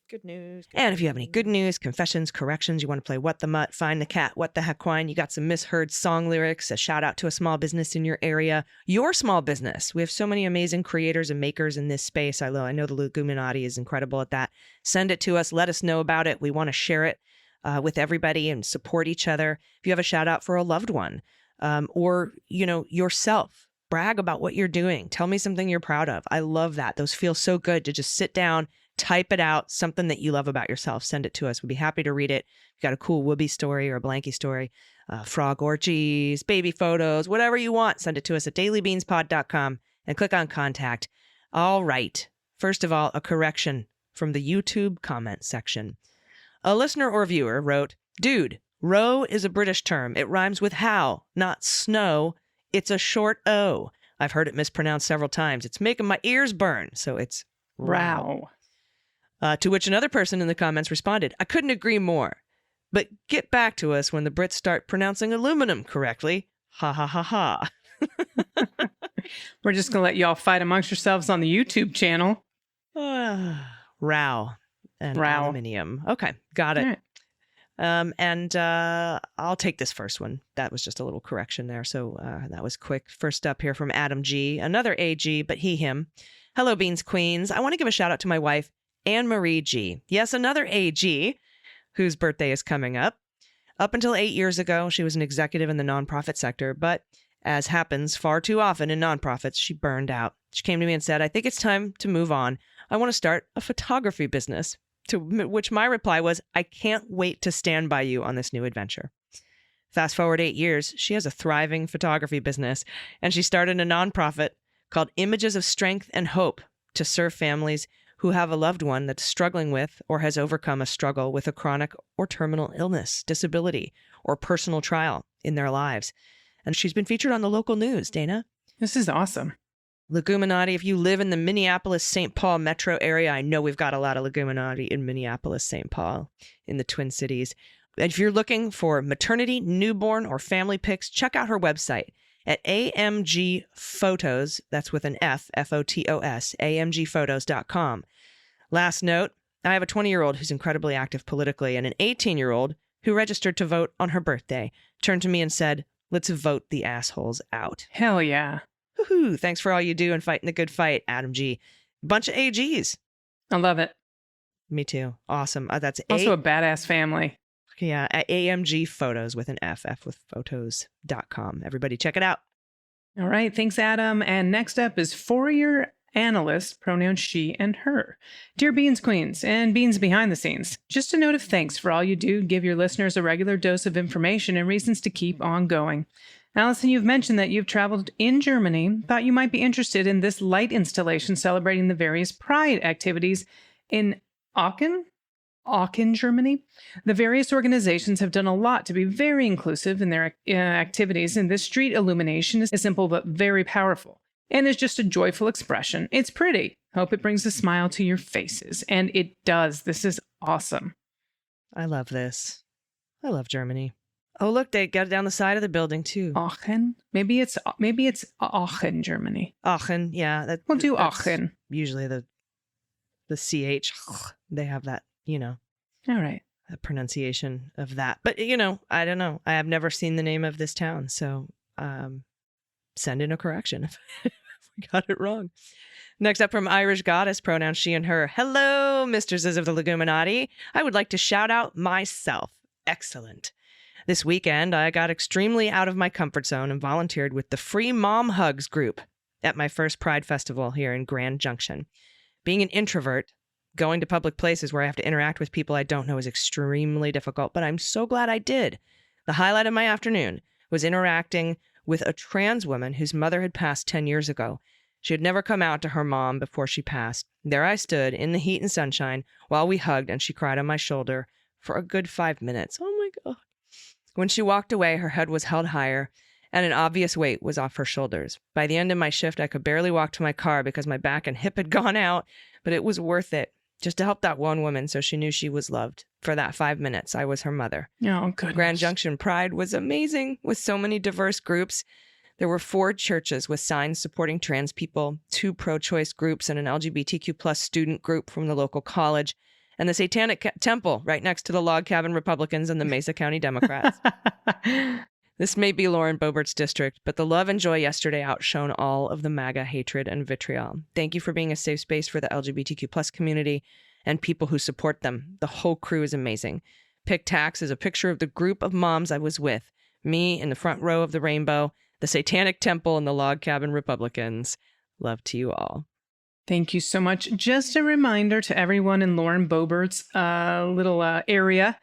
Good news. And if you have any good news, confessions, corrections, you want to play What the Mutt, Find the Cat, What the Heck Wine, you got some misheard song lyrics, a shout out to a small business in your area, your small business. We have so many amazing creators and makers in this space. I know the Luguminati is incredible at that. Send it to us. Let us know about it. We want to share it with everybody and support each other. If you have a shout out for a loved one or, yourself, brag about what you're doing. Tell me something you're proud of. I love that. Those feel so good to just sit down, type it out, something that you love about yourself. Send it to us. We'd be happy to read it. If you got a cool Whoopi story or a Blanky story, frog orgies, baby photos, whatever you want, send it to us at dailybeanspod.com and click on contact. All right. First of all, a correction from the YouTube comment section. A listener or viewer wrote, "Dude, row is a British term. It rhymes with how, not snow. It's a short O. I've heard it mispronounced several times. It's making my ears burn. So it's row. To which another person in the comments responded, I couldn't agree more. But get back to us when the Brits start pronouncing aluminum correctly. Ha ha ha ha. We're just going to let y'all fight amongst yourselves on the YouTube channel. Row and aluminium. Okay, got it. Right. I'll take this first one. That was just a little correction there. So that was quick. First up here from Adam G, another AG, but he, him. Hello, Beans Queens. I want to give a shout out to my wife, Anne Marie G. Yes, another AG whose birthday is coming up. Up until 8 years ago, she was an executive in the nonprofit sector, but as happens far too often in nonprofits, she burned out. She came to me and said, I think it's time to move on. I want to start a photography business. To which my reply was, I can't wait to stand by you on this new adventure. Fast forward 8 years, she has a thriving photography business, and she started a nonprofit called Images of Strength and Hope to serve families who have a loved one that's struggling with or has overcome a struggle with a chronic or terminal illness, disability, or personal trial in their lives. And she's been featured on the local news, Dana. This is awesome. Leguminati, if you live in the Minneapolis-St. Paul metro area, I know we've got a lot of Leguminati in Minneapolis-St. Paul in the Twin Cities. And if you're looking for maternity, newborn, or family pics, check out her website at AMG Photos, that's with an F, F-O-T-O-S, amgphotos.com. Last note, I have a 20-year-old who's incredibly active politically and an 18-year-old who registered to vote on her birthday, turned to me and said, let's vote the assholes out. Hell yeah. Woohoo! Thanks for all you do and fighting the good fight, Adam G. Bunch of AGs. I love it. Me too. Awesome. That's also a badass family. Yeah, at AMG Photos with an F, F with photos.com. Everybody check it out. All right. Thanks, Adam. And next up is Fourier Analyst, pronouns she and her. Dear Beans Queens and Beans behind the scenes, just a note of thanks for all you do. Give your listeners a regular dose of information and reasons to keep on going. Allison, you've mentioned that you've traveled in Germany. Thought you might be interested in this light installation celebrating the various Pride activities in Aachen, Germany. The various organizations have done a lot to be very inclusive in their activities, and this street illumination is simple but very powerful and is just a joyful expression. It's pretty. Hope it brings a smile to your faces. And it does. This is awesome. I love this. I love Germany. Oh, look, they got it down the side of the building, too. Aachen? Maybe it's Aachen, Germany. Aachen, yeah. We'll do Aachen. Usually the CH, they have that, All right. A pronunciation of that. But, I don't know. I have never seen the name of this town, so send in a correction if we got it wrong. Next up from Irish Goddess, pronouns she and her. Hello, mistresses of the Leguminati. I would like to shout out myself. Excellent. This weekend, I got extremely out of my comfort zone and volunteered with the Free Mom Hugs group at my first Pride Festival here in Grand Junction. Being an introvert, going to public places where I have to interact with people I don't know is extremely difficult, but I'm so glad I did. The highlight of my afternoon was interacting with a trans woman whose mother had passed 10 years ago. She had never come out to her mom before she passed. There I stood in the heat and sunshine while we hugged, and she cried on my shoulder for a good 5 minutes. Oh my God. When she walked away, her head was held higher, and an obvious weight was off her shoulders. By the end of my shift, I could barely walk to my car because my back and hip had gone out, but it was worth it. Just to help that one woman so she knew she was loved. For that 5 minutes, I was her mother. Oh, goodness. Grand Junction Pride was amazing with so many diverse groups. There were 4 churches with signs supporting trans people, 2 pro-choice groups, and an LGBTQ plus student group from the local college, and the Satanic Temple right next to the Log Cabin Republicans and the Mesa County Democrats. This may be Lauren Boebert's district, but the love and joy yesterday outshone all of the MAGA hatred and vitriol. Thank you for being a safe space for the LGBTQ plus community and people who support them. The whole crew is amazing. Pick Tax is a picture of the group of moms I was with. Me in the front row of the rainbow, the Satanic Temple, and the Log Cabin Republicans. Love to you all. Thank you so much. Just a reminder to everyone in Lauren Boebert's little area.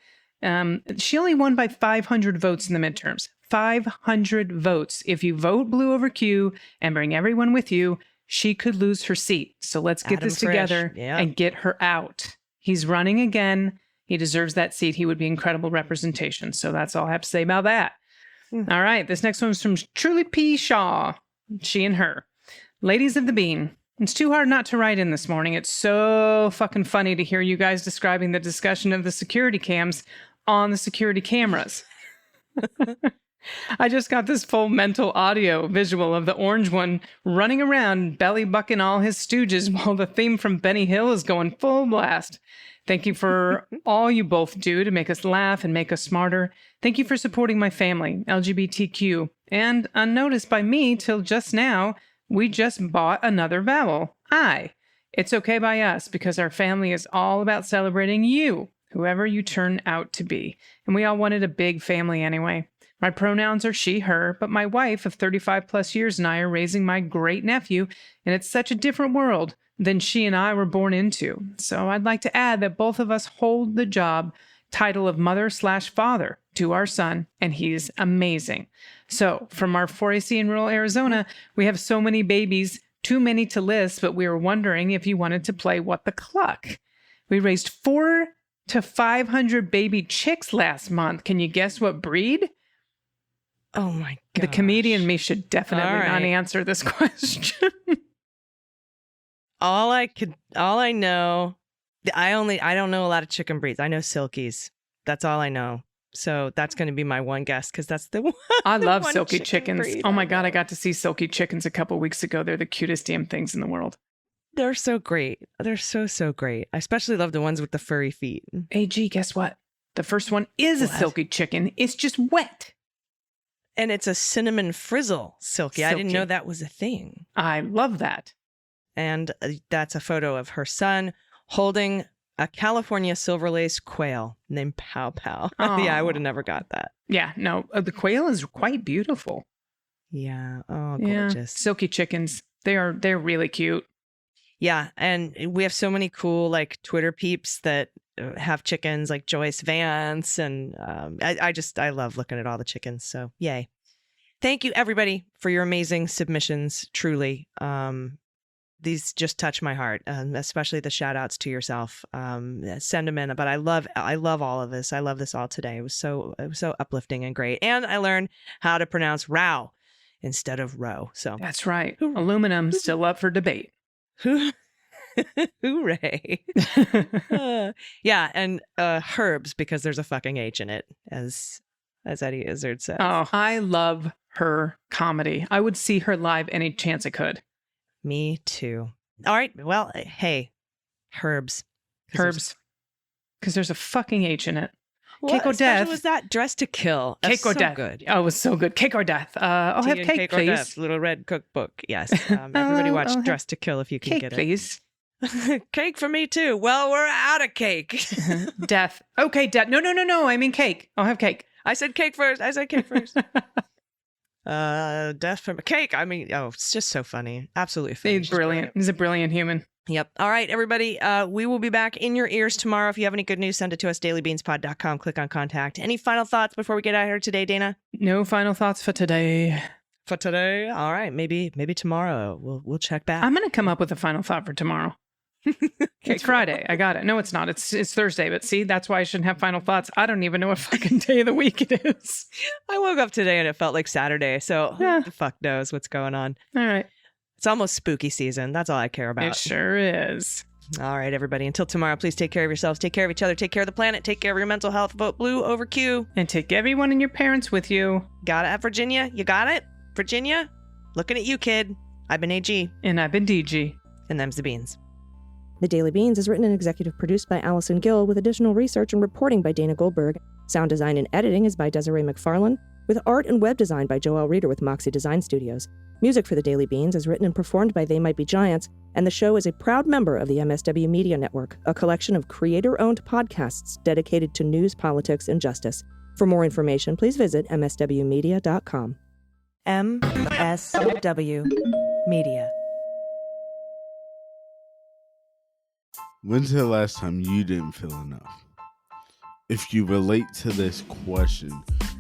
She only won by 500 votes in the midterms. 500 votes. If you vote blue over Q and bring everyone with you, she could lose her seat. So let's get this together and get her out. He's running again. He deserves that seat. He would be incredible representation. So that's all I have to say about that. All right. This next one's from Truly P. Shaw. She and her. Ladies of the Bean. It's too hard not to write in this morning. It's so fucking funny to hear you guys describing the discussion of the security cams on the security cameras. I just got this full mental audio visual of the orange one running around, belly bucking all his stooges while the theme from Benny Hill is going full blast. Thank you for all you both do to make us laugh and make us smarter. Thank you for supporting my family, LGBTQ. And unnoticed by me till just now, we just bought another vowel, I. It's okay by us because our family is all about celebrating you, whoever you turn out to be. And we all wanted a big family anyway. My pronouns are she, her, but my wife of 35 plus years and I are raising my great nephew, and it's such a different world than she and I were born into. So I'd like to add that both of us hold the job title of mother/father to our son, and he's amazing. So from our 4AC in rural Arizona, we have so many babies, too many to list, but we were wondering if you wanted to play What the Cluck. We raised 400 to 500 baby chicks last month. Can you guess what breed? Oh my god. The comedian me should definitely not answer this question. all I know, I don't know a lot of chicken breeds. I know silkies. That's all I know. So that's going to be my one guess because that's the one. I love silky chicken chickens. breed Oh my God, I got to see silky chickens a couple weeks ago. They're the cutest damn things in the world. They're so great. They're so great. I especially love the ones with the furry feet. AG, guess what? The first one is a silky chicken. It's just wet. And it's a cinnamon frizzle silky. I didn't Silky. know that was a thing. I love that. And that's a photo of her son holding a California silver lace quail named Pow Pow. Yeah, I would have never got that. Yeah, no, the quail is quite beautiful. Yeah. Oh, Yeah, gorgeous. silky chickens. They're really cute. Yeah, and we have so many cool like Twitter peeps that have chickens, like Joyce Vance, and I love looking at all the chickens. So yay! Thank you everybody for your amazing submissions. Truly, these just touch my heart, especially the shout outs to yourself. Send them in, but I love all of this. I love this all today. It was so uplifting and great, and I learned how to pronounce row instead of row. So That's right. Aluminum still up for debate. Hooray. Yeah, and herbs because there's a fucking H in it, as Eddie Izzard says. Oh, I love her comedy. I would see her live any chance I could. Me too. All right. Well, hey, herbs. Herbs. Because there's a fucking H in it. What Cake or special death. was that? Dressed to Kill. That's Cake or so death. Good. Oh, it was so good. Cake or death. I'll have Tea and cake, or please. Death, Little Red Cookbook. Yes. Everybody watch I'll have Dressed to Kill if you can Cake, get it. please. Cake for me too. Well, we're out of cake. Death. Okay, death. No. I mean cake. I'll have cake. I said cake first. Death from cake. I mean, it's just so funny. Absolutely funny. He's brilliant. He's a brilliant human. Yep. All right, everybody. We will be back in your ears tomorrow. If you have any good news, send it to us, dailybeanspod.com. Click on contact. Any final thoughts before we get out of here today, Dana? No final thoughts for today. All right. Maybe tomorrow we'll check back. I'm going to come up with a final thought for tomorrow. It's Friday. I got it. No, it's not. It's Thursday. But see, that's why I shouldn't have final thoughts. I don't even know what fucking day of the week it is. I woke up today and it felt like Saturday. So who the fuck knows what's going on? All right. It's almost spooky season. That's all I care about. It sure is. All right, everybody. Until tomorrow, please take care of yourselves. Take care of each other. Take care of the planet. Take care of your mental health. Vote blue over Q. And take everyone and your parents with you. Got it, Virginia? You got it? Virginia? Looking at you, kid. I've been AG. And I've been DG. And them's the beans. The Daily Beans is written and executive produced by Allison Gill with additional research and reporting by Dana Goldberg. Sound design and editing is by Desiree McFarlane, with art and web design by Joelle Reeder with Moxie Design Studios. Music for The Daily Beans is written and performed by They Might Be Giants, and the show is a proud member of the MSW Media Network, a collection of creator-owned podcasts dedicated to news, politics, and justice. For more information, please visit mswmedia.com. MSW Media. When's the last time you didn't feel enough? If you relate to this question,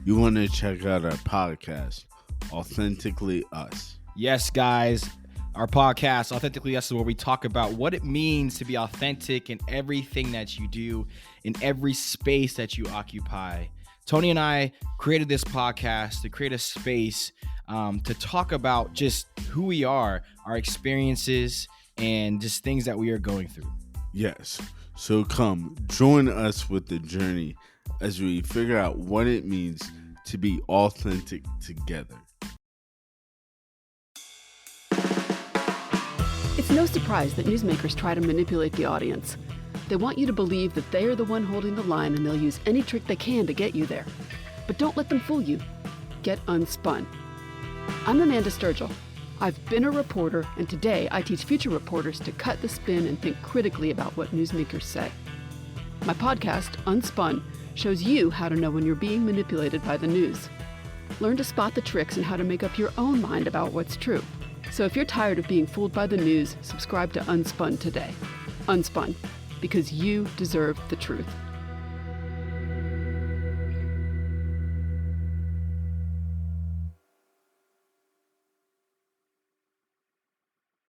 you want to check out our podcast, Authentically Us. Yes, guys, our podcast, Authentically Us, is where we talk about what it means to be authentic in everything that you do, in every space that you occupy. Tony and I created this podcast to create a space to talk about just who we are, our experiences, and just things that we are going through. Yes. So come join us with the journey as we figure out what it means to be authentic together. It's no surprise that newsmakers try to manipulate the audience. They want you to believe that they are the one holding the line and they'll use any trick they can to get you there. But don't let them fool you. Get unspun. I'm Amanda Sturgill. I've been a reporter, and today I teach future reporters to cut the spin and think critically about what newsmakers say. My podcast, Unspun, shows you how to know when you're being manipulated by the news. Learn to spot the tricks and how to make up your own mind about what's true. So if you're tired of being fooled by the news, subscribe to Unspun today. Unspun, because you deserve the truth.